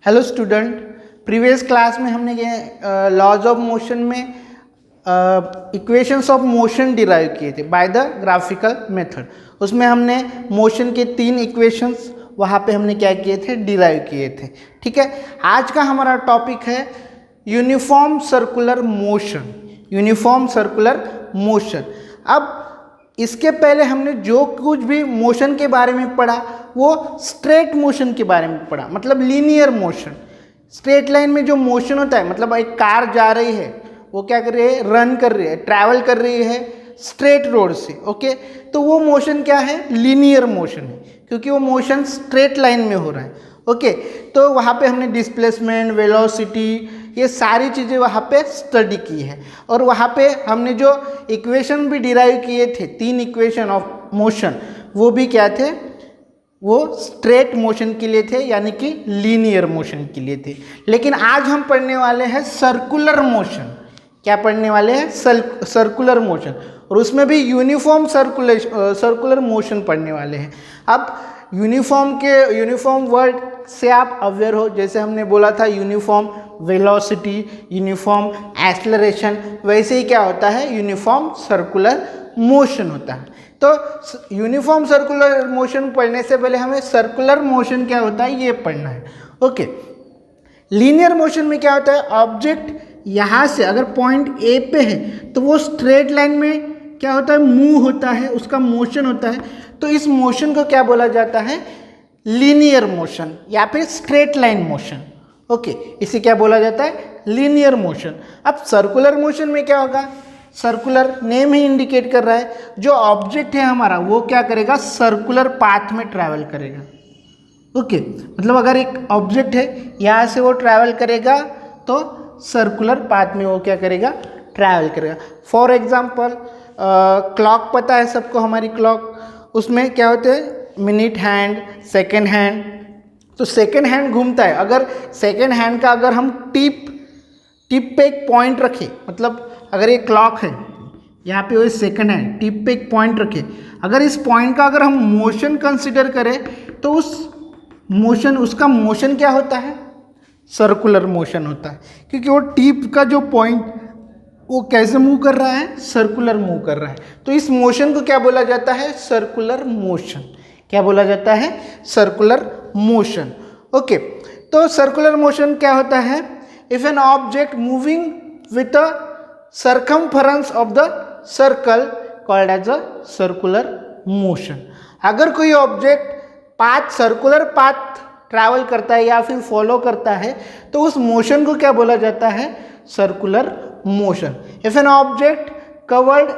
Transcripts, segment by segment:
Hello student, previous class में हमने laws of motion में इक्वेशंस ऑफ मोशन डिराइव किए थे बाय द ग्राफिकल मेथड। उसमें हमने मोशन के 3 इक्वेशंस वहाँ पे हमने क्या किए थे, डिराइव किए थे। ठीक है, आज का हमारा टॉपिक है uniform circular motion. Uniform circular motion. अब इसके पहले हमने जो कुछ भी मोशन के बारे में पढ़ा वो स्ट्रेट मोशन के बारे में पढ़ा, मतलब लीनियर मोशन। स्ट्रेट लाइन में जो मोशन होता है, मतलब एक कार जा रही है, वो क्या कर रही है, रन कर रही है, ट्रैवल कर रही है स्ट्रेट रोड से। ओके, तो वो मोशन क्या है, लीनियर मोशन है, क्योंकि वो मोशन स्ट्रेट लाइन में हो रहा है। ओके, तो वहाँ पे हमने डिस्प्लेसमेंट, वेलोसिटी, ये सारी चीज़ें वहाँ पे स्टडी की है। और वहाँ पे हमने जो इक्वेशन भी डिराइव किए थे, 3 इक्वेशन ऑफ मोशन, वो भी क्या थे, वो स्ट्रेट मोशन के लिए थे, यानी कि लीनियर मोशन के लिए थे। लेकिन आज हम पढ़ने वाले हैं सर्कुलर मोशन। क्या पढ़ने वाले हैं, सर्कुलर मोशन, और उसमें भी यूनिफॉर्म सर्कुलर मोशन पढ़ने वाले हैं। अब यूनिफॉर्म वर्ड से आप अवेयर हो, जैसे हमने बोला था यूनिफॉर्म वेलोसिटी, यूनिफॉर्म एक्सेलरेशन, वैसे ही क्या होता है, यूनिफॉर्म सर्कुलर मोशन होता है। तो यूनिफॉर्म सर्कुलर मोशन पढ़ने से पहले हमें सर्कुलर मोशन क्या होता है ये पढ़ना है। ओके, लीनियर मोशन में क्या होता है, ऑब्जेक्ट यहाँ से अगर पॉइंट ए पे है तो वो स्ट्रेट लाइन में क्या होता है, मूव होता है, उसका मोशन होता है। तो इस मोशन को क्या बोला जाता है, लीनियर मोशन या फिर स्ट्रेट लाइन मोशन। ओके, इसे क्या बोला जाता है, लीनियर मोशन। अब सर्कुलर मोशन में क्या होगा, सर्कुलर नेम ही इंडिकेट कर रहा है, जो ऑब्जेक्ट है हमारा वो क्या करेगा, सर्कुलर पाथ में ट्रैवल करेगा। ओके, मतलब अगर एक ऑब्जेक्ट है यहाँ से वो ट्रैवल करेगा तो सर्कुलर पाथ में वो क्या करेगा, ट्रैवल करेगा। फॉर एग्जांपल क्लॉक पता है सबको, हमारी क्लॉक, उसमें क्या होते हैं, मिनट हैंड, सेकेंड हैंड। तो सेकेंड हैंड घूमता है, अगर सेकेंड हैंड का अगर हम टिप पे एक पॉइंट रखें, मतलब अगर ये क्लॉक है यहाँ पे, वो सेकेंड हैंड टिप पे एक पॉइंट रखे, अगर इस पॉइंट का अगर हम मोशन कंसिडर करें तो उसका मोशन क्या होता है, सर्कुलर मोशन होता है, क्योंकि वो टिप का जो पॉइंट वो कैसे मूव कर रहा है, सर्कुलर मूव कर रहा है। तो इस मोशन को क्या बोला जाता है, सर्कुलर मोशन। क्या बोला जाता है, सर्कुलर मोशन। ओके, तो सर्कुलर मोशन क्या होता है, if an object moving with a circumference of the circle called as a circular motion. अगर कोई ऑब्जेक्ट सर्कुलर पाथ ट्रैवल करता है या फिर फॉलो करता है तो उस मोशन को क्या बोला जाता है, circular motion. If an object covered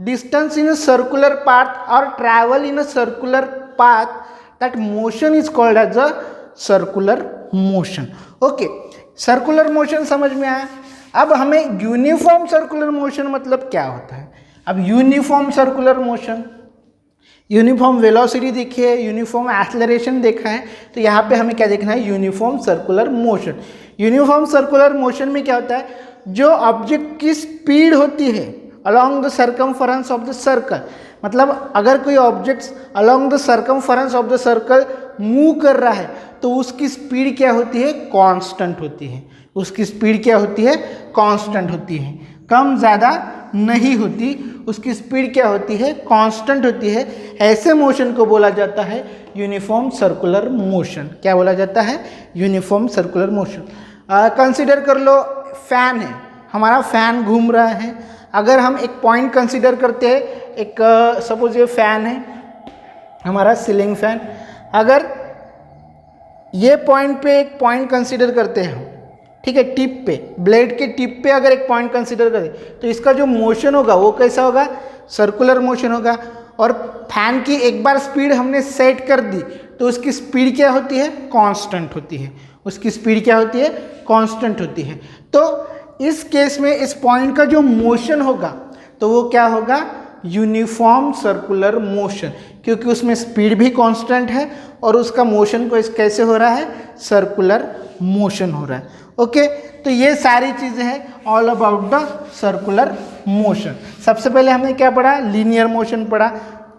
distance in a circular path और travel in a circular path, that motion is called as a circular motion. Okay, circular motion समझ में आया। अब हमें यूनिफॉर्म सर्कुलर मोशन मतलब क्या होता है। अब uniform circular motion, uniform velocity देखी है, यूनिफॉर्म एक्सेलरेशन देखा है, तो यहाँ पे हमें क्या देखना है, uniform circular motion. Uniform circular motion में क्या होता है, जो ऑब्जेक्ट की स्पीड होती है along the circumference of the circle, मतलब अगर कोई object along the circumference of the circle move कर रहा है तो उसकी स्पीड क्या होती है, कांस्टेंट होती है। उसकी स्पीड क्या होती है, कांस्टेंट होती है, कम ज़्यादा नहीं होती, उसकी स्पीड क्या होती है, कांस्टेंट होती है। ऐसे मोशन को बोला जाता है यूनिफॉर्म सर्कुलर मोशन। क्या बोला जाता है, यूनिफॉर्म सर्कुलर मोशन। कंसीडर कर लो, फैन है हमारा, फैन घूम रहा है। अगर हम एक पॉइंट कंसीडर करते हैं, एक सपोज ये फैन है हमारा, सीलिंग फैन, अगर ये पॉइंट पे एक पॉइंट कंसीडर करते हैं, ठीक है, टिप पे, ब्लेड के टिप पे अगर एक पॉइंट कंसीडर करें तो इसका जो मोशन होगा वो कैसा होगा, सर्कुलर मोशन होगा। और फैन की एक बार स्पीड हमने सेट कर दी तो उसकी स्पीड क्या होती है, कांस्टेंट होती है। उसकी स्पीड क्या होती है, कांस्टेंट होती है। तो इस केस में इस पॉइंट का जो मोशन होगा तो वो क्या होगा, यूनिफॉर्म सर्कुलर मोशन, क्योंकि उसमें स्पीड भी कांस्टेंट है और उसका मोशन को कैसे हो रहा है, सर्कुलर मोशन हो रहा है। ओके, तो ये सारी चीज़ें हैं all about the circular motion. सबसे पहले हमने क्या पढ़ा, लीनियर मोशन पढ़ा।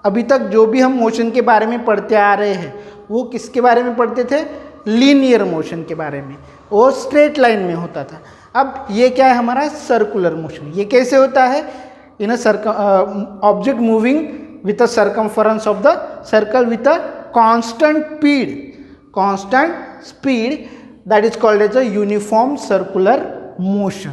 अभी तक जो भी हम मोशन के बारे में पढ़ते आ रहे हैं वो किसके बारे में पढ़ते थे, लीनियर मोशन के बारे में, वो स्ट्रेट लाइन में होता था। अब ये क्या है हमारा सर्कुलर मोशन। ये कैसे होता है? In a object moving with a circumference of the circle with a constant speed that is called as a uniform circular motion.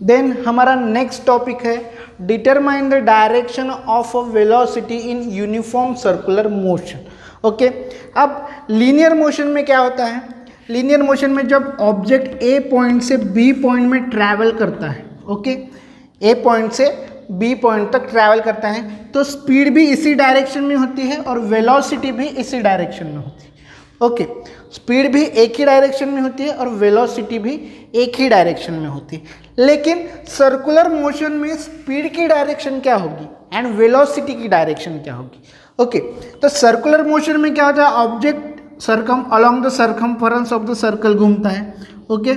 Then हमारा नेक्स्ट टॉपिक है determine the direction of a velocity in uniform circular motion. Okay, अब linear motion में क्या होता है? Linear motion में जब object A point से बी पॉइंट में ट्रैवल करता है, ओके, ए पॉइंट से बी पॉइंट तक ट्रैवल करता है, तो स्पीड भी इसी डायरेक्शन में होती है और वेलोसिटी भी इसी डायरेक्शन में होती है। ओके, स्पीड भी एक ही डायरेक्शन में होती है और वेलोसिटी भी एक ही डायरेक्शन में होती है। लेकिन सर्कुलर मोशन में स्पीड की डायरेक्शन क्या होगी एंड वेलोसिटी की डायरेक्शन क्या होगी? ओके, तो सर्कुलर मोशन में क्या होता है? Object along the circumference of the circle घूमता है। Okay,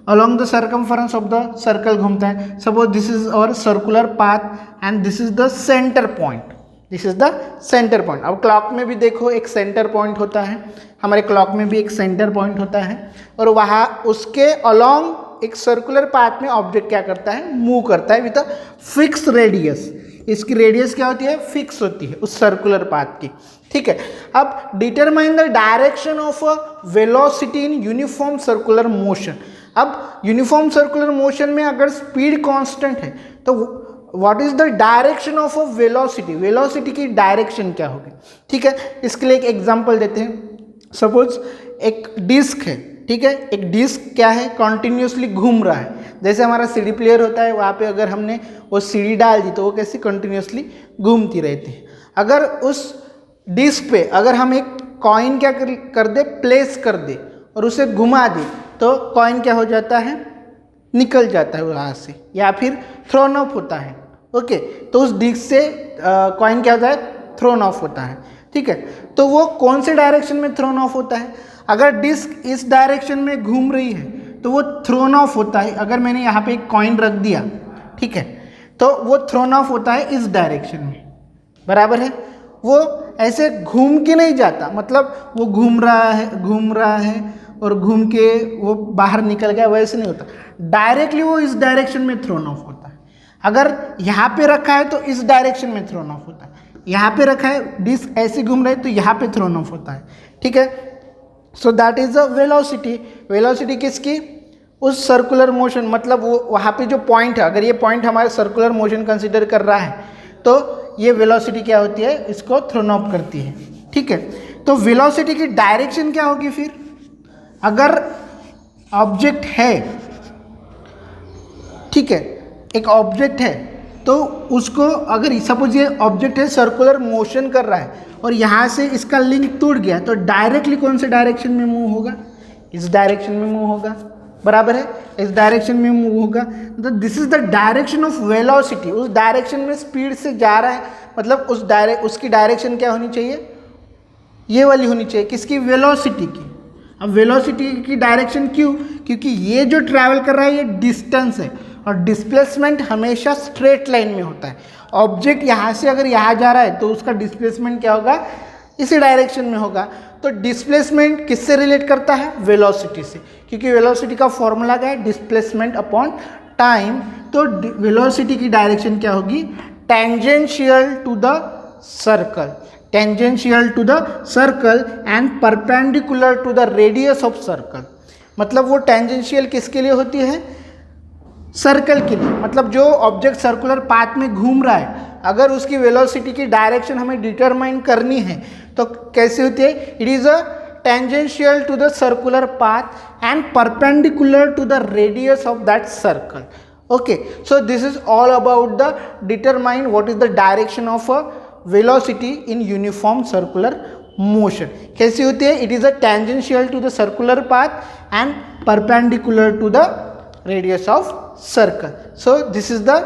along the circumference of the circle घूमता है। Suppose this is our circular path and this is the centre point, this is the centre point. अब clock में भी देखो एक centre point होता है, हमारे क्लॉक में भी एक सेंटर पॉइंट होता है और वहाँ उसके अलोंग एक सर्कुलर पाथ में ऑब्जेक्ट क्या करता है? मूव करता है विद अ फिक्स रेडियस। इसकी रेडियस क्या होती है? फिक्स होती है उस सर्कुलर पाथ की। ठीक है, अब determine the direction of a velocity in uniform circular motion. अब यूनिफॉर्म सर्कुलर मोशन में अगर स्पीड कांस्टेंट है तो what is the direction of a velocity? Velocity की डायरेक्शन क्या होगी? ठीक है, इसके लिए एक एग्जांपल देते हैं। सपोज एक डिस्क है, ठीक है, एक डिस्क क्या है? कॉन्टिन्यूसली घूम रहा है। जैसे हमारा सीडी प्लेयर होता है, वहाँ पे अगर हमने वो सीडी डाल दी तो वो कैसे कंटिन्यूसली घूमती रहती है। अगर उस डिस्क पे अगर हम एक कॉइन क्या कर दे, प्लेस कर दे और उसे घुमा दे तो कॉइन क्या हो जाता है? निकल जाता है वहाँ से या फिर थ्रोन ऑफ होता है। ओके, तो उस डिस्क से कॉइन क्या होता है? थ्रोन ऑफ होता है। ठीक है, तो वो कौन से डायरेक्शन में थ्रोन ऑफ होता है? अगर डिस्क इस डायरेक्शन में घूम रही है तो वो थ्रोन ऑफ होता है। अगर मैंने यहाँ पे एक कॉइन रख दिया, ठीक है, तो वो थ्रोन ऑफ होता है इस डायरेक्शन में, बराबर है। वो ऐसे घूम के नहीं जाता, मतलब वो घूम रहा है और घूम के वो बाहर निकल गया, वैसे नहीं होता। डायरेक्टली वो इस डायरेक्शन में थ्रोन ऑफ होता है। अगर यहाँ पे रखा है तो इस डायरेक्शन में थ्रोन ऑफ होता है, यहाँ पे रखा है डिस्क ऐसे घूम रहा है तो यहाँ पे थ्रोन ऑफ होता है। ठीक है, so that is the velocity. Velocity किसकी? उस सर्कुलर मोशन, मतलब वो वहाँ पे जो पॉइंट है, अगर ये पॉइंट हमारे सर्कुलर मोशन कंसिडर कर रहा है तो ये वेलोसिटी क्या होती है? इसको थ्रोन ऑफ करती है। ठीक है, तो वेलोसिटी की डायरेक्शन क्या होगी फिर? अगर ऑब्जेक्ट है, ठीक है, एक ऑब्जेक्ट है तो उसको अगर सपोज ये ऑब्जेक्ट है सर्कुलर मोशन कर रहा है और यहाँ से इसका लिंक टूट गया तो डायरेक्टली कौन से डायरेक्शन में मूव होगा? इस डायरेक्शन में मूव होगा, बराबर है, इस डायरेक्शन में मूव होगा। तो this is the direction of velocity. उस डायरेक्शन में स्पीड से जा रहा है, मतलब उसकी डायरेक्शन क्या होनी चाहिए? ये वाली होनी चाहिए, किसकी? वेलोसिटी की। अब वेलोसिटी की डायरेक्शन क्यों? क्योंकि ये जो ट्रैवल कर रहा है ये डिस्टेंस है और डिस्प्लेसमेंट हमेशा स्ट्रेट लाइन में होता है। ऑब्जेक्ट यहाँ से अगर यहाँ जा रहा है तो उसका डिस्प्लेसमेंट क्या होगा? इसी डायरेक्शन में होगा। तो डिस्प्लेसमेंट किससे रिलेट करता है? वेलोसिटी से, क्योंकि वेलोसिटी का फॉर्मूला क्या है? Displacement upon time. तो वेलोसिटी की डायरेक्शन क्या होगी? Tangential to the circle, tangential to the circle and perpendicular to the radius of circle. मतलब वो टेंजेंशियल किसके लिए होती है? सर्कल के लिए। मतलब जो ऑब्जेक्ट सर्कुलर पाथ में घूम रहा है, अगर उसकी वेलोसिटी की डायरेक्शन हमें डिटरमाइन करनी है तो कैसे होती है? It is a tangential to the circular path and perpendicular to the radius of that circle. Okay, so this is all about the determine what is the direction of a velocity in uniform circular motion. कैसी होती है? It is a tangential to the circular path and perpendicular to the radius of circle. So this is the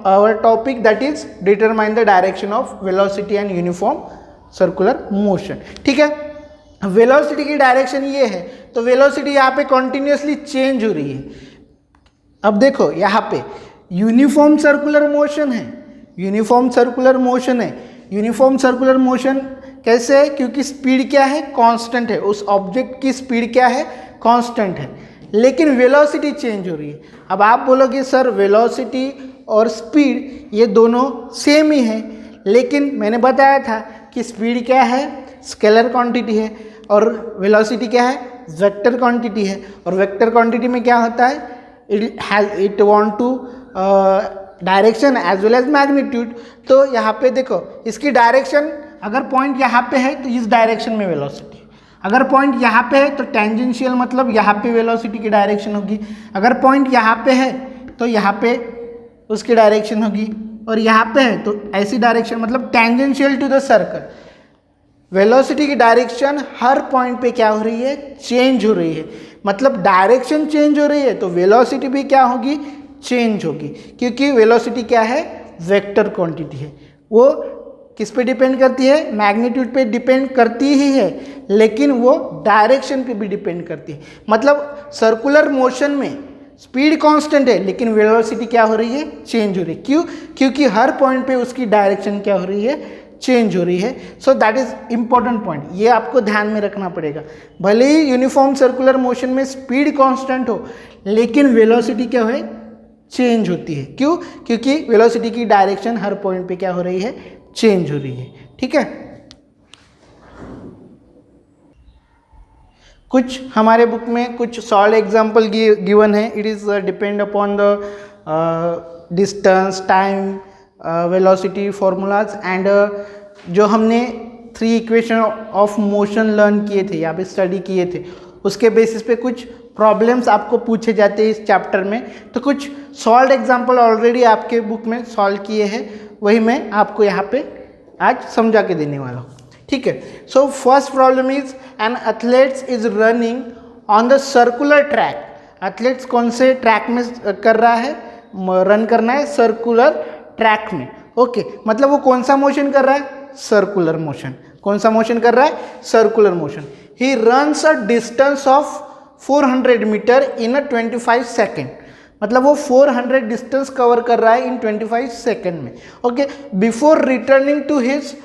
our topic, that is determine the direction of velocity and uniform circular motion. ठीक है, velocity की direction ये है, तो velocity यहाँ पे continuously change हो रही है। अब देखो यहाँ पे यूनिफॉर्म सर्कुलर मोशन है, यूनिफॉर्म सर्कुलर मोशन है। यूनिफॉर्म सर्कुलर मोशन कैसे है? क्योंकि स्पीड क्या है? कांस्टेंट है, उस ऑब्जेक्ट की स्पीड क्या है? कांस्टेंट है, लेकिन वेलोसिटी चेंज हो रही है। अब आप बोलोगे सर वेलोसिटी और स्पीड ये दोनों सेम ही है, लेकिन मैंने बताया था कि स्पीड क्या है? स्केलर क्वांटिटी है, और वेलोसिटी क्या है? वेक्टर क्वांटिटी है। और वेक्टर क्वांटिटी में क्या होता है? It want to direction as well as magnitude. तो यहाँ पे देखो, इसकी डायरेक्शन अगर पॉइंट यहाँ पे है तो इस डायरेक्शन में वेलोसिटी, अगर पॉइंट यहाँ पे है तो टेंजेंशियल मतलब यहाँ पे वेलोसिटी की डायरेक्शन होगी, अगर पॉइंट यहाँ पे है तो यहाँ पे उसकी डायरेक्शन होगी, और यहाँ पे है तो ऐसी डायरेक्शन, मतलब tangential to the circle. Velocity की डायरेक्शन हर पॉइंट पे क्या हो रही है? चेंज हो रही है। मतलब डायरेक्शन चेंज हो रही है तो वेलोसिटी भी क्या होगी? चेंज होगी, क्योंकि वेलोसिटी क्या है? वेक्टर क्वांटिटी है। वो किस पे डिपेंड करती है? मैग्नीट्यूड पे डिपेंड करती ही है, लेकिन वो डायरेक्शन पे भी डिपेंड करती है। मतलब सर्कुलर मोशन में स्पीड कांस्टेंट है, लेकिन वेलोसिटी क्या हो रही है? चेंज हो रही है। क्यों? क्योंकि हर पॉइंट पे उसकी डायरेक्शन क्या हो रही है? चेंज हो रही है। So that is important point, ये आपको ध्यान में रखना पड़ेगा। भले ही यूनिफॉर्म सर्कुलर मोशन में स्पीड कांस्टेंट हो, लेकिन वेलोसिटी क्या है? चेंज होती है। क्यों? क्योंकि वेलोसिटी की डायरेक्शन हर पॉइंट पे क्या हो रही है? चेंज हो रही है। ठीक है, कुछ हमारे बुक में कुछ सॉल्व एग्जाम्पल गिवन है। It is depend upon the distance, time, velocity formulas and जो हमने 3 इक्वेशन ऑफ मोशन लर्न किए थे, यहाँ पे स्टडी किए थे, उसके बेसिस पे कुछ प्रॉब्लम्स आपको पूछे जाते हैं इस चैप्टर में। तो कुछ सॉल्व एग्जाम्पल ऑलरेडी आपके बुक में सॉल्व किए हैं, वही मैं आपको यहाँ पे आज समझा के देने वाला हूँ। ठीक है, so first problem is an athletes is running on the circular track. Athletes कौन से ट्रैक में कर रहा है? रन करना है सर्कुलर ट्रैक में। ओके, मतलब वो कौन सा मोशन कर रहा है? Circular motion. कौन सा मोशन कर रहा है? Circular motion. He runs a distance of 400 metre in 25 second. मतलब वो 400 डिस्टेंस कवर कर रहा है इन 25 सेकेंड में। Okay, before returning to his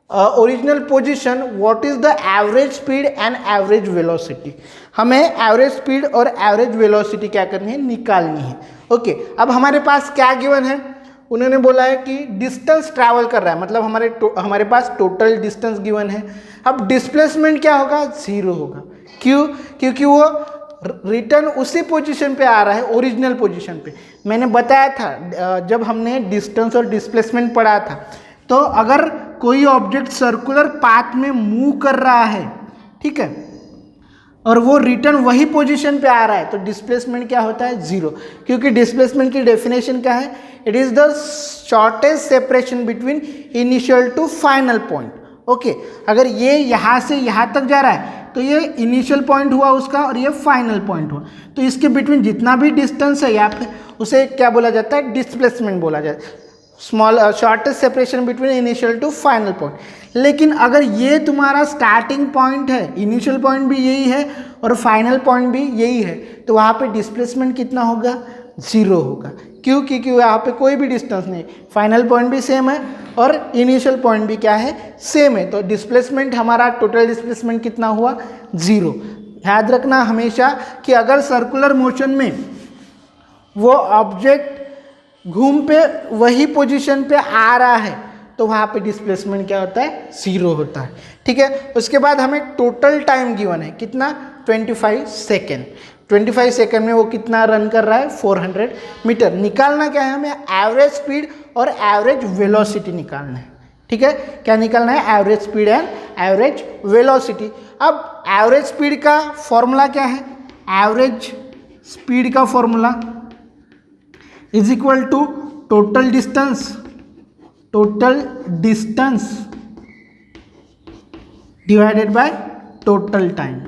original position, what is the average speed and average velocity? हमें एवरेज स्पीड और average velocity क्या करनी है? निकालनी है। ओके, अब हमारे पास क्या गिवन है? उन्होंने बोला है कि डिस्टेंस ट्रैवल कर रहा है, मतलब हमारे पास टोटल डिस्टेंस गिवन है। अब डिस्प्लेसमेंट क्या होगा? 0 होगा। क्यों? क्योंकि वो रिटर्न उसी पोजीशन पे आ रहा है, ओरिजिनल पोजीशन पे। मैंने बताया था जब हमने डिस्टेंस और डिस्प्लेसमेंट पढ़ा था, तो अगर कोई ऑब्जेक्ट सर्कुलर पाथ में मूव कर रहा है, ठीक है, और वो रिटर्न वही पोजीशन पे आ रहा है, तो डिस्प्लेसमेंट क्या होता है? 0। क्योंकि डिस्प्लेसमेंट की डेफिनेशन क्या है? It is the shortest separation between initial to final point. Okay, अगर ये यहाँ से यहाँ तक जा रहा है तो ये इनिशियल पॉइंट हुआ उसका, और ये फाइनल पॉइंट हुआ, तो इसके बिटवीन जितना भी डिस्टेंस है यहाँ पे, उसे क्या बोला जाता है? डिस्प्लेसमेंट बोला जाता है। Small shortest separation between initial to final point. लेकिन अगर ये तुम्हारा स्टार्टिंग पॉइंट है, इनिशियल पॉइंट भी यही है और फाइनल पॉइंट भी यही है, तो वहाँ पे डिस्प्लेसमेंट कितना होगा? 0 होगा। क्यों? क्योंकि यहाँ पे कोई भी डिस्टेंस नहीं, फाइनल पॉइंट भी सेम है और इनिशियल पॉइंट भी क्या है? सेम है। तो डिस्प्लेसमेंट हमारा टोटल डिस्प्लेसमेंट कितना हुआ? 0। याद रखना हमेशा कि अगर सर्कुलर मोशन में वो ऑब्जेक्ट घूम पे वही पोजीशन पे आ रहा है, तो वहाँ पे डिस्प्लेसमेंट क्या होता है? 0 होता है। ठीक है, उसके बाद हमें टोटल टाइम गिवन है, कितना? 25 सेकेंड। 25 सेकेंड में वो कितना रन कर रहा है? 400 मीटर। निकालना क्या है हमें? एवरेज स्पीड और एवरेज वेलोसिटी निकालना है। ठीक है, क्या निकालना है? Average speed and average velocity. अब एवरेज स्पीड का फॉर्मूला क्या है? एवरेज स्पीड का formula is equal to total distance divided by total time.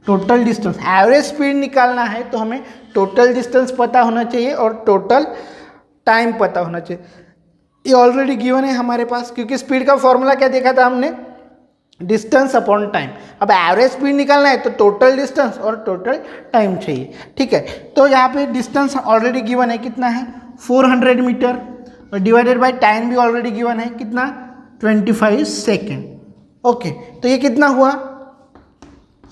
Total distance, average speed निकालना है तो हमें टोटल डिस्टेंस पता होना चाहिए और टोटल टाइम पता होना चाहिए। ये ऑलरेडी गिवन है हमारे पास, क्योंकि स्पीड का फॉर्मूला क्या देखा था हमने? Distance upon time. अब एवरेज स्पीड निकालना है तो टोटल डिस्टेंस और टोटल टाइम चाहिए, ठीक है। तो यहाँ पे डिस्टेंस ऑलरेडी गिवन है, कितना है 400 मीटर, और डिवाइडेड बाय टाइम भी ऑलरेडी गिवन है, कितना 25 सेकेंड। ओके, तो ये कितना हुआ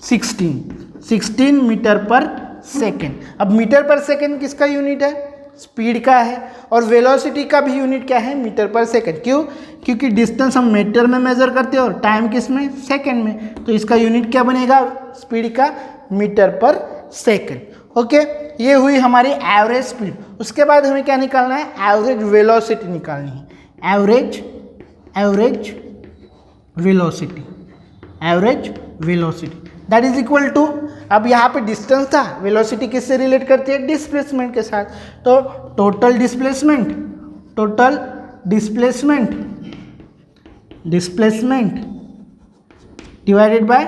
16 मीटर पर सेकेंड। अब मीटर पर सेकेंड किसका यूनिट है, स्पीड का है, और वेलोसिटी का भी यूनिट क्या है, मीटर पर सेकेंड। क्यों, क्योंकि डिस्टेंस हम मीटर में मेजर करते हैं और टाइम किस में, सेकेंड में, तो इसका यूनिट क्या बनेगा स्पीड का, मीटर पर सेकेंड। ओके, ये हुई हमारी एवरेज स्पीड। उसके बाद हमें क्या निकालना है, एवरेज वेलोसिटी निकालनी है, average velocity that is equal to, अब यहाँ पे डिस्टेंस था, वेलोसिटी किससे रिलेट करती है, डिस्प्लेसमेंट के साथ, तो total displacement divided by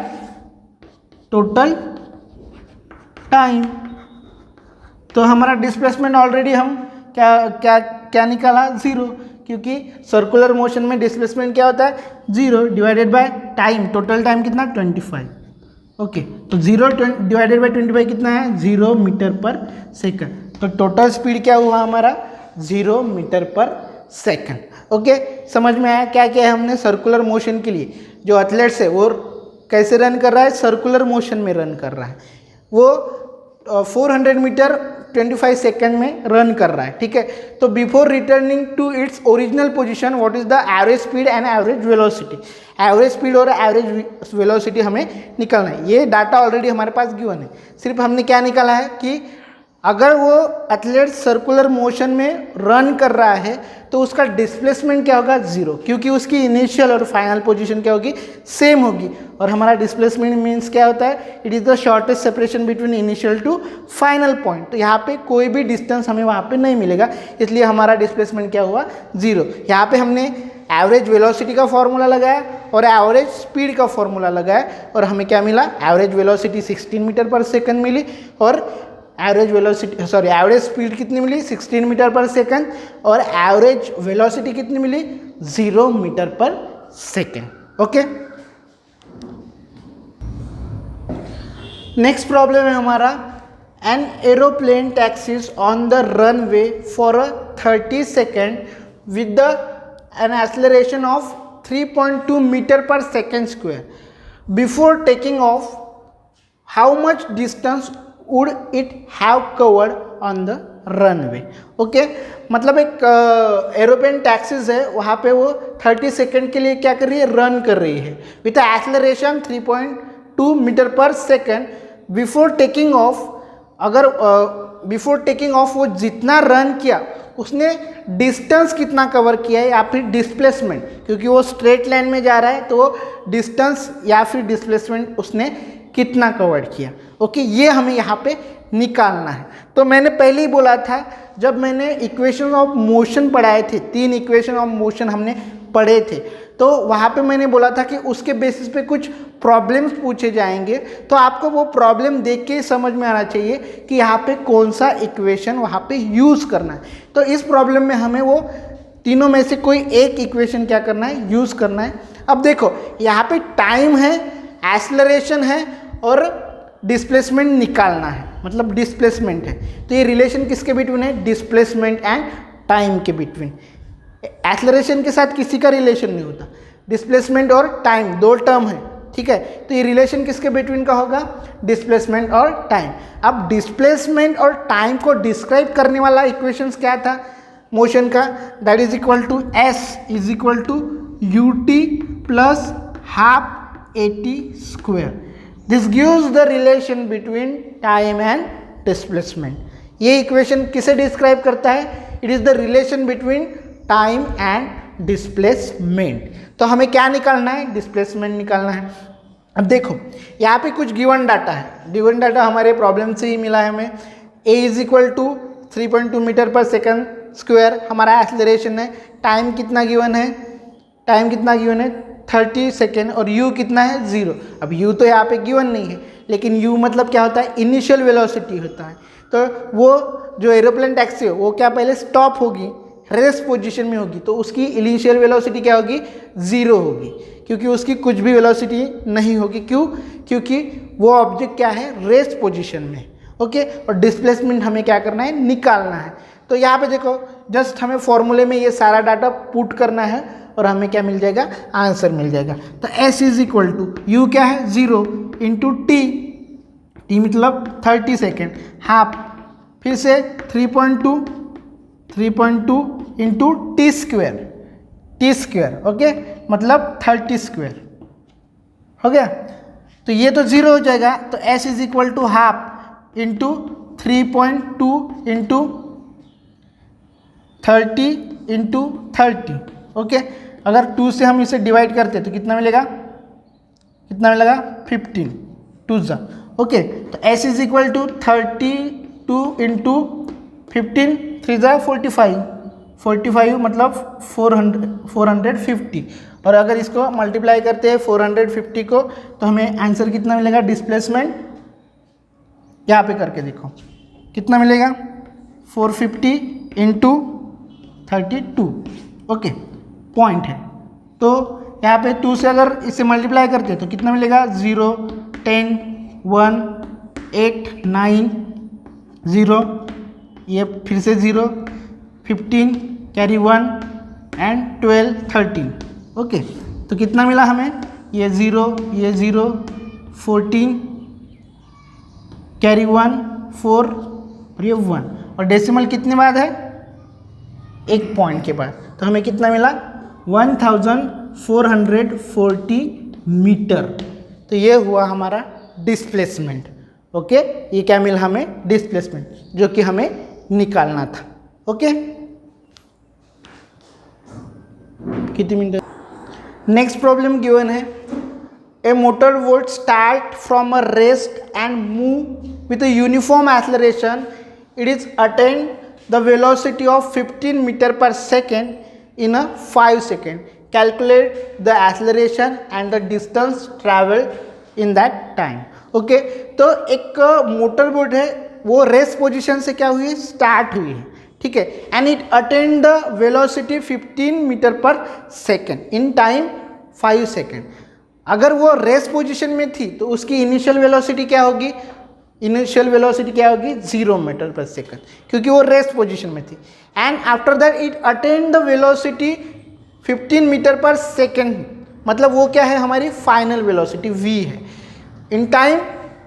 total time. तो हमारा डिस्प्लेसमेंट ऑलरेडी हम क्या निकाला, 0, क्योंकि सर्कुलर मोशन में डिस्प्लेसमेंट क्या होता है 0, divided by time, total time कितना 25। ओके, तो 0 डिवाइडेड बाय 25 कितना है 0 मीटर पर सेकंड। तो टोटल स्पीड क्या हुआ हमारा 0 मीटर पर सेकंड। ओके, समझ में आया क्या क्या है हमने सर्कुलर मोशन के लिए, जो एथलेट्स है वो कैसे रन कर रहा है, सर्कुलर मोशन में रन कर रहा है, वो 400 मीटर 25 सेकेंड में रन कर रहा है, ठीक है। तो before returning to its original position, what is the average speed and average velocity, average speed और एवरेज वेलोसिटी हमें निकालना है। ये डाटा ऑलरेडी हमारे पास गिवन है, सिर्फ हमने क्या निकाला है कि अगर वो एथलीट सर्कुलर मोशन में रन कर रहा है तो उसका डिस्प्लेसमेंट क्या होगा 0, क्योंकि उसकी इनिशियल और फाइनल पोजीशन क्या होगी, सेम होगी। और हमारा डिस्प्लेसमेंट मीन्स क्या होता है, it is the shortest separation between initial to final point. तो यहाँ पे कोई भी डिस्टेंस हमें वहाँ पे नहीं मिलेगा, इसलिए हमारा डिस्प्लेसमेंट क्या हुआ 0। यहाँ पे हमने एवरेज वेलोसिटी का फॉर्मूला लगाया और एवरेज स्पीड का फॉर्मूला लगाया, और हमें क्या मिला, average velocity 16 meter per second मिली, और एवरेज स्पीड कितनी मिली 16 मीटर पर सेकंड, और एवरेज वेलोसिटी कितनी मिली 0 meter per second. Okay, next problem है हमारा, an aeroplane taxies on the runway for 30 second with an acceleration of 3.2 metre per second square. Before taking off how much distance would it have covered on the runway. Okay, मतलब एक aeroplane taxis है, वहाँ पे वो 30 second के लिए क्या कर रही है, रन कर रही है with acceleration 3.2 metre per second. Before taking of, अगर बिफोर टेकिंग ऑफ वो जितना रन किया उसने डिस्टेंस कितना कवर किया है, या फिर डिस्प्लेसमेंट, क्योंकि वो स्ट्रेट लाइन में जा रहा है तो वो डिस्टेंस या फिर डिस्प्लेसमेंट उसने कितना कवर किया। ओके, ये हमें यहाँ पे निकालना है। तो मैंने पहले ही बोला था, जब मैंने इक्वेशन ऑफ मोशन पढ़ाए थे, 3 इक्वेशन ऑफ मोशन हमने पढ़े थे, तो वहाँ पे मैंने बोला था कि उसके बेसिस पे कुछ प्रॉब्लम्स पूछे जाएंगे, तो आपको वो प्रॉब्लम देख के समझ में आना चाहिए कि यहाँ पे कौन सा इक्वेशन वहाँ पे यूज़ करना है। तो इस प्रॉब्लम में हमें वो तीनों में से कोई एक इक्वेशन क्या करना है, यूज़ करना है। अब देखो यहाँ पे टाइम है, एक्सेलरेशन है और डिस्प्लेसमेंट निकालना है, मतलब डिस्प्लेसमेंट है। तो ये रिलेशन किसके बिटवीन है, डिस्प्लेसमेंट एंड टाइम के बिटवीन। एक्सेलरेशन के साथ किसी का रिलेशन नहीं होता, डिस्प्लेसमेंट और टाइम 2 टर्म है, ठीक है। तो ये रिलेशन किसके बिटवीन का होगा, डिस्प्लेसमेंट और टाइम। अब डिस्प्लेसमेंट और टाइम को डिस्क्राइब करने वाला इक्वेशंस क्या था मोशन का, that is equal to S is equal to ut plus half at square. This gives the relation between time and displacement. ये इक्वेशन किसे डिस्क्राइब करता है, it is the relation between time and displacement. तो हमें क्या निकालना है, displacement निकालना है। अब देखो यहाँ पे कुछ गिवन डाटा है, गिवन डाटा हमारे प्रॉब्लम से ही मिला है हमें। a is equal to 3.2 metre per second square हमारा एक्सेलरेशन है, टाइम कितना गिवन है, टाइम कितना गिवन है 30 सेकेंड, और u कितना है 0। अब u तो यहाँ पे गिवन नहीं है, लेकिन u मतलब क्या होता है, इनिशियल वेलोसिटी होता है। तो वो जो एरोप्लेन टैक्सी है वो क्या पहले स्टॉप होगी, रेस्ट पोजीशन में होगी तो उसकी इनिशियल वेलोसिटी क्या होगी, 0 होगी, क्योंकि उसकी कुछ भी वेलोसिटी नहीं होगी। क्यों? क्योंकि वो ऑब्जेक्ट क्या है, रेस्ट पोजीशन में। ओके, और डिस्प्लेसमेंट हमें क्या करना है, निकालना है। तो यहाँ पे देखो जस्ट हमें फॉर्मूले में ये सारा डाटा पुट करना है और हमें क्या मिल जाएगा, आंसर मिल जाएगा। तो S is equal to U क्या है 0 इंटू टी, टी मतलब 30 सेकेंड, हाफ, फिर से 3.2 इंटू टी स्क्वायर, ओके, मतलब 30 स्क्वायर हो गया। तो ये तो 0 हो जाएगा, तो S is equal to half into 3.2 into 30 into 30, okay. अगर 2 से हम इसे डिवाइड करते तो कितना मिलेगा, 15 2 जा, ओके। तो S is equal to 32 into 15, 3 जा 45 मतलब 450। और अगर इसको मल्टीप्लाई करते हैं 450 को तो हमें आंसर कितना मिलेगा, डिस्प्लेसमेंट यहाँ पे करके देखो कितना मिलेगा, 450 इंटू 32, ओके, पॉइंट है। तो यहाँ पे 2 से अगर इसे मल्टीप्लाई करते हैं तो कितना मिलेगा, 0 10 1 8 9 0, ये फिर से 0 15 कैरी 1 एंड 12 13, ओके। तो कितना मिला हमें, ये 0 14 कैरी 1 4 और ये 1, और डेसिमल कितने बाद है, 1 पॉइंट के बाद। तो हमें कितना मिला, 1440 मीटर। तो ये हुआ हमारा डिस्प्लेसमेंट, ओके। ये क्या मिला हमें, डिस्प्लेसमेंट, जो कि हमें निकालना था, ओके। कितनी मिनट। नेक्स्ट प्रॉब्लम गिवन है, A motor boat start from a rest and move with a uniform acceleration, it is attain the velocity of 15 metre per second in a 5 second. Calculate the acceleration and the distance traveled in that time. Okay, तो एक motor boat है, वो rest position से क्या हुई है, start हुई है, ठीक है, and it attained the velocity 15 metre per second in time 5 second. अगर वो रेस्ट पोजीशन में थी तो उसकी इनिशियल वेलोसिटी क्या होगी, 0 मीटर पर सेकेंड, क्योंकि वो रेस्ट पोजीशन में थी। And after that it attained the velocity 15 metre per second, मतलब वो क्या है, हमारी फाइनल वेलोसिटी v है, इन टाइम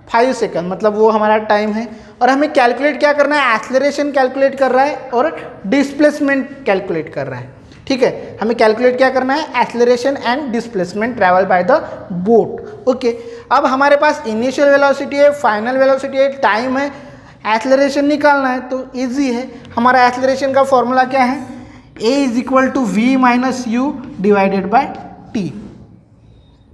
5 सेकेंड, मतलब वो हमारा टाइम है। और हमें कैलकुलेट क्या करना है, एक्सेलरेशन कैलकुलेट कर रहा है और डिस्प्लेसमेंट कैलकुलेट कर रहा है, ठीक है। हमें कैलकुलेट क्या करना है, acceleration and displacement travel by the boat, okay. अब हमारे पास इनिशियल वेलोसिटी है, फाइनल वेलोसिटी है, टाइम है, एक्सेलरेशन निकालना है, तो इजी है। हमारा एक्सेलरेशन का फॉर्मूला क्या है, a is equal to v minus u divided by t।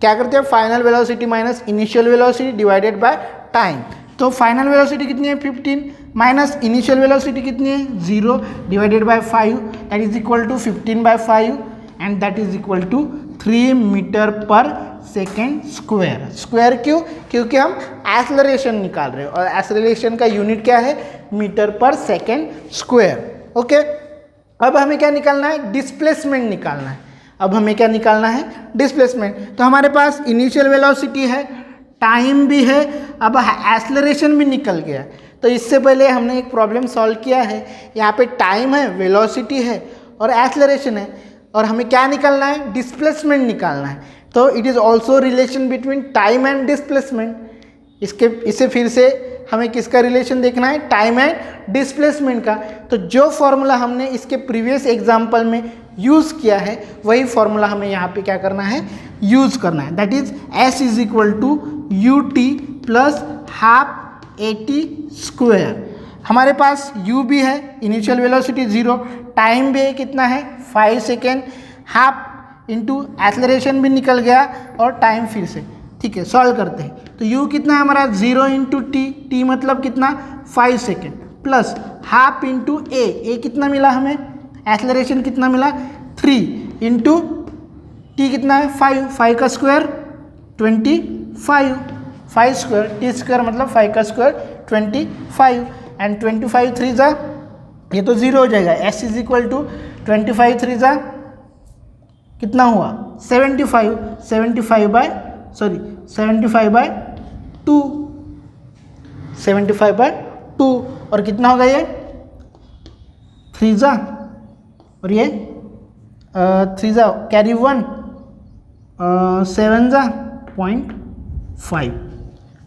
क्या करते हैं, final velocity minus initial velocity divided by time. तो फाइनल वेलोसिटी कितनी है, 15 माइनस इनिशियल वेलोसिटी कितनी है, 0 divided by 5, that is equal to 15 by 5 and that is equal to 3 metre per second square. Square क्यों, क्योंकि हम एक्सेलरेशन निकाल रहे हैं और एक्सेलरेशन का यूनिट क्या है, metre per second square, okay. अब हमें क्या निकालना है, डिस्प्लेसमेंट निकालना है। अब हमें क्या निकालना है, डिस्प्लेसमेंट। तो हमारे पास इनिशियल वेलोसिटी है, टाइम भी है, अब एक्सेलरेशन भी निकल गया। तो इससे पहले हमने एक प्रॉब्लम सॉल्व किया है, यहाँ पे टाइम है, वेलोसिटी है और एक्सेलरेशन है, और हमें क्या निकालना है, डिस्प्लेसमेंट निकालना है। तो it is also relation between time and displacement. इसे फिर से हमें किसका रिलेशन देखना है, टाइम एंड डिस्प्लेसमेंट का। तो जो फॉर्मूला हमने इसके प्रीवियस एग्जाम्पल में यूज़ किया है वही फॉर्मूला हमें यहाँ पे क्या करना है, यूज़ करना है। That is S is equal to u t plus half AT square. हमारे पास u भी है, इनिशियल वेलोसिटी 0, टाइम भी है कितना है 5 सेकेंड, हाफ इंटू एक्सेलरेशन भी निकल गया और टाइम फिर से, ठीक है। सॉल्व करते हैं तो u कितना है हमारा 0 इंटू टी मतलब कितना 5 सेकेंड, प्लस हाफ इंटू ए कितना मिला हमें, एक्सेलरेशन कितना मिला 3 इंटू टी कितना है 5 का स्क्वायर 25, 5 स्क्वायर, टी स्क्वायर मतलब 5 का स्क्वायर 25 एंड 25 3 जा, ये तो 0 हो जाएगा। S इज इक्वल टू 25 3 जा कितना हुआ 75, 75 बाय 2, 75 बाय 2, और कितना होगा ये 3 जा, और ये 3 जा कैरी 1, 7 जा 0.5,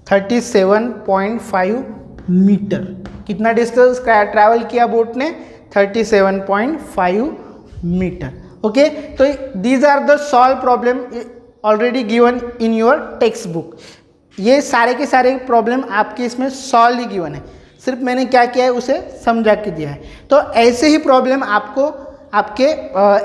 37.5 मीटर। कितना डिस्टेंस ट्रैवल किया बोट ने 37.5 मीटर। ओके, तो these are the solve problem already given in your text book. ये सारे के सारे प्रॉब्लम आपके इसमें सॉल्व ही गिवन है, सिर्फ मैंने क्या किया है उसे समझा के दिया है। तो ऐसे ही प्रॉब्लम आपको आपके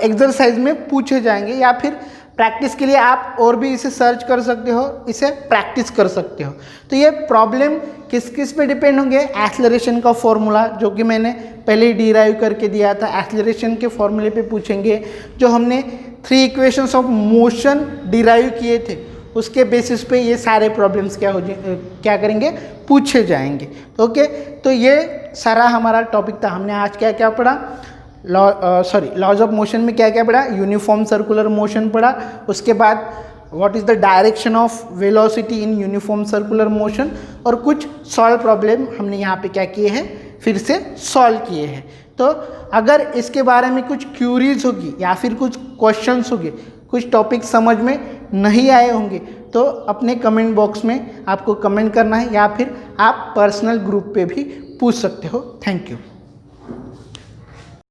एक्सरसाइज में पूछे जाएंगे, या फिर प्रैक्टिस के लिए आप और भी इसे सर्च कर सकते हो, इसे प्रैक्टिस कर सकते हो। तो ये प्रॉब्लम किस किस पे डिपेंड होंगे, एक्सेलरेशन का फॉर्मूला जो कि मैंने पहले ही डिराइव करके दिया था, एक्सेलरेशन के फॉर्मूले पे पूछेंगे। जो हमने 3 इक्वेशंस ऑफ मोशन डिराइव किए थे उसके बेसिस पे ये सारे प्रॉब्लम्स क्या करेंगे, पूछे जाएंगे। ओके, तो ये सारा हमारा टॉपिक था। हमने आज क्या क्या पढ़ा, लॉज ऑफ मोशन में क्या क्या पढ़ा, यूनिफॉर्म सर्कुलर मोशन पढ़ा, उसके बाद what is the direction of velocity in uniform circular motion, और कुछ सॉल्व प्रॉब्लम हमने यहाँ पे क्या किए हैं, फिर से सॉल्व किए हैं। तो अगर इसके बारे में कुछ क्यूरीज होगी या फिर कुछ क्वेश्चंस होंगे, कुछ टॉपिक समझ में नहीं आए होंगे, तो अपने कमेंट बॉक्स में आपको कमेंट करना है, या फिर आप पर्सनल ग्रुप पे भी पूछ सकते हो। Thank you.